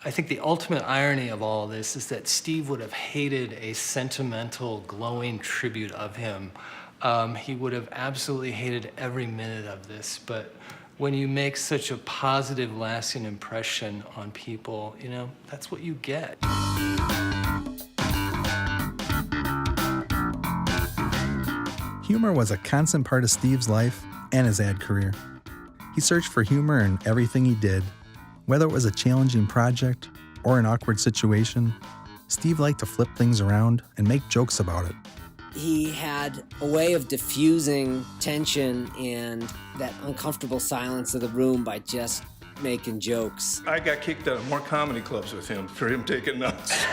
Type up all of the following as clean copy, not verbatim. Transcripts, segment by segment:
I think the ultimate irony of all of this is that Steve would have hated a sentimental, glowing tribute of him. He would have absolutely hated every minute of this, but when you make such a positive, lasting impression on people, you know, that's what you get. Humor was a constant part of Steve's life and his ad career. He searched for humor in everything he did. Whether it was a challenging project or an awkward situation, Steve liked to flip things around and make jokes about it. He had a way of diffusing tension and that uncomfortable silence of the room by just making jokes. I got kicked out of more comedy clubs with him for him taking notes.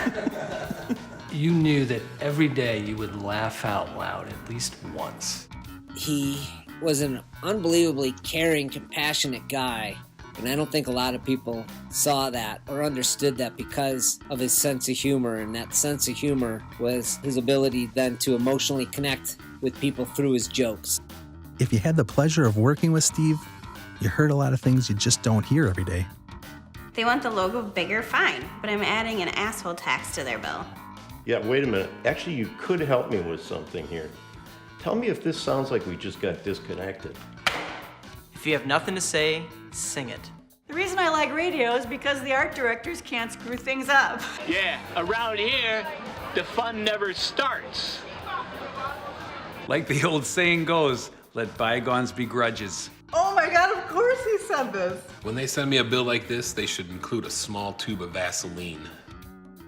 You knew that every day you would laugh out loud at least once. He was an unbelievably caring, compassionate guy. And I don't think a lot of people saw that or understood that because of his sense of humor. And that sense of humor was his ability then to emotionally connect with people through his jokes. If you had the pleasure of working with Steve, you heard a lot of things you just don't hear every day. They want the logo bigger, fine, but I'm adding an asshole tax to their bill. Yeah, wait a minute. Actually, you could help me with something here. Tell me if this sounds like we just got disconnected. If you have nothing to say, sing it. The reason I like radio is because the art directors can't screw things up. Yeah, around here, the fun never starts. Like the old saying goes, let bygones be grudges. Oh my God, of course he said this. When they send me a bill like this, they should include a small tube of Vaseline.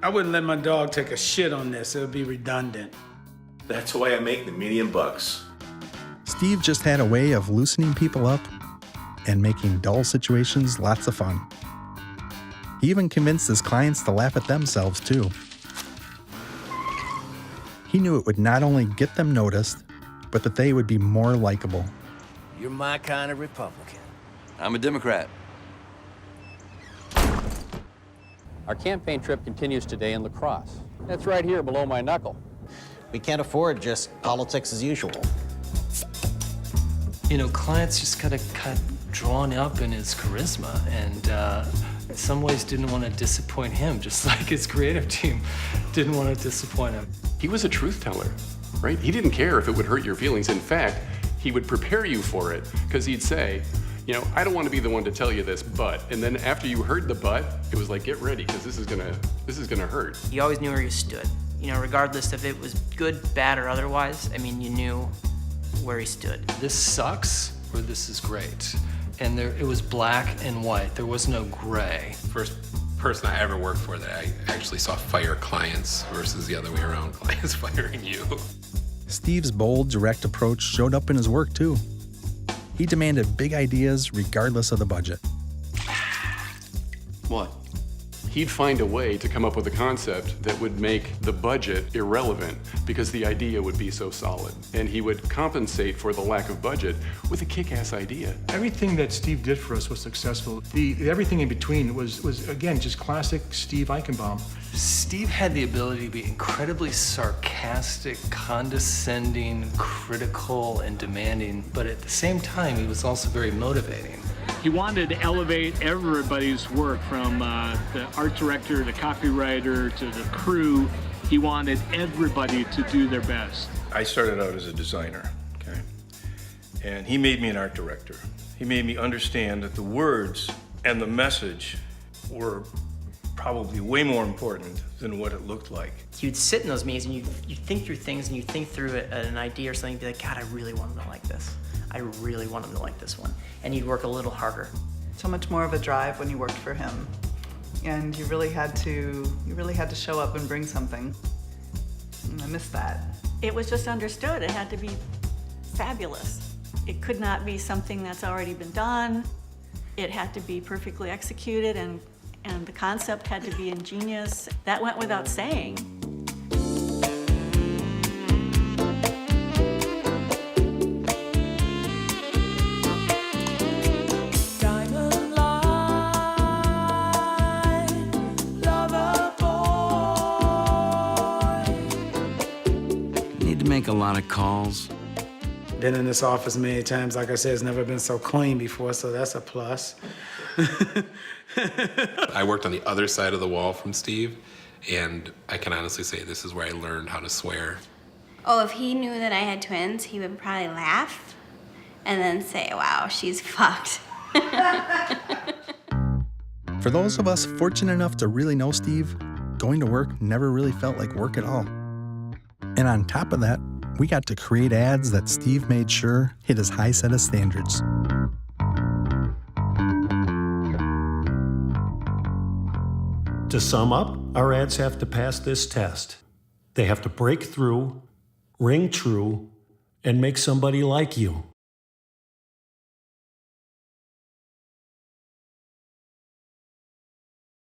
I wouldn't let my dog take a shit on this. It would be redundant. That's why I make the medium bucks. Steve just had a way of loosening people up and making dull situations lots of fun. He even convinced his clients to laugh at themselves, too. He knew it would not only get them noticed, but that they would be more likable. You're my kind of Republican. I'm a Democrat. Our campaign trip continues today in La Crosse. That's right here below my knuckle. We can't afford just politics as usual. You know, clients just got drawn up in his charisma and in some ways didn't want to disappoint him, just like his creative team didn't want to disappoint him. He was a truth teller, right? He didn't care if it would hurt your feelings. In fact, he would prepare you for it because he'd say, you know, I don't want to be the one to tell you this, but, and then after you heard the but, it was like, get ready, because this is gonna hurt. He always knew where he stood. You know, regardless if it was good, bad, or otherwise, I mean, you knew where he stood. This sucks, or this is great. And it was black and white. There was no gray. First person I ever worked for that I actually saw fire clients versus the other way around, clients firing you. Steve's bold, direct approach showed up in his work, too. He demanded big ideas regardless of the budget. What? He'd find a way to come up with a concept that would make the budget irrelevant because the idea would be so solid. And he would compensate for the lack of budget with a kick-ass idea. Everything that Steve did for us was successful. Everything in between was again, just classic Steve Eichenbaum. Steve had the ability to be incredibly sarcastic, condescending, critical, and demanding, but at the same time, he was also very motivating. He wanted to elevate everybody's work, from the art director, the copywriter, to the crew. He wanted everybody to do their best. I started out as a designer, okay? And he made me an art director. He made me understand that the words and the message were probably way more important than what it looked like. You'd sit in those meetings and you'd think through things and you'd think through an idea or something and be like, God, I really want him to like this. I really want him to like this one. And you'd work a little harder. So much more of a drive when you worked for him. And you really had to show up and bring something. And I miss that. It was just understood. It had to be fabulous. It could not be something that's already been done. It had to be perfectly executed, and the concept had to be ingenious. That went without saying. Make a lot of calls. Been in this office many times. Like I said, it's never been so clean before, so that's a plus. I worked on the other side of the wall from Steve, and I can honestly say this is where I learned how to swear. Oh, if he knew that I had twins, he would probably laugh and then say, wow, she's fucked. For those of us fortunate enough to really know Steve, going to work never really felt like work at all. And on top of that, we got to create ads that Steve made sure hit his high set of standards. To sum up, our ads have to pass this test. They have to break through, ring true, and make somebody like you.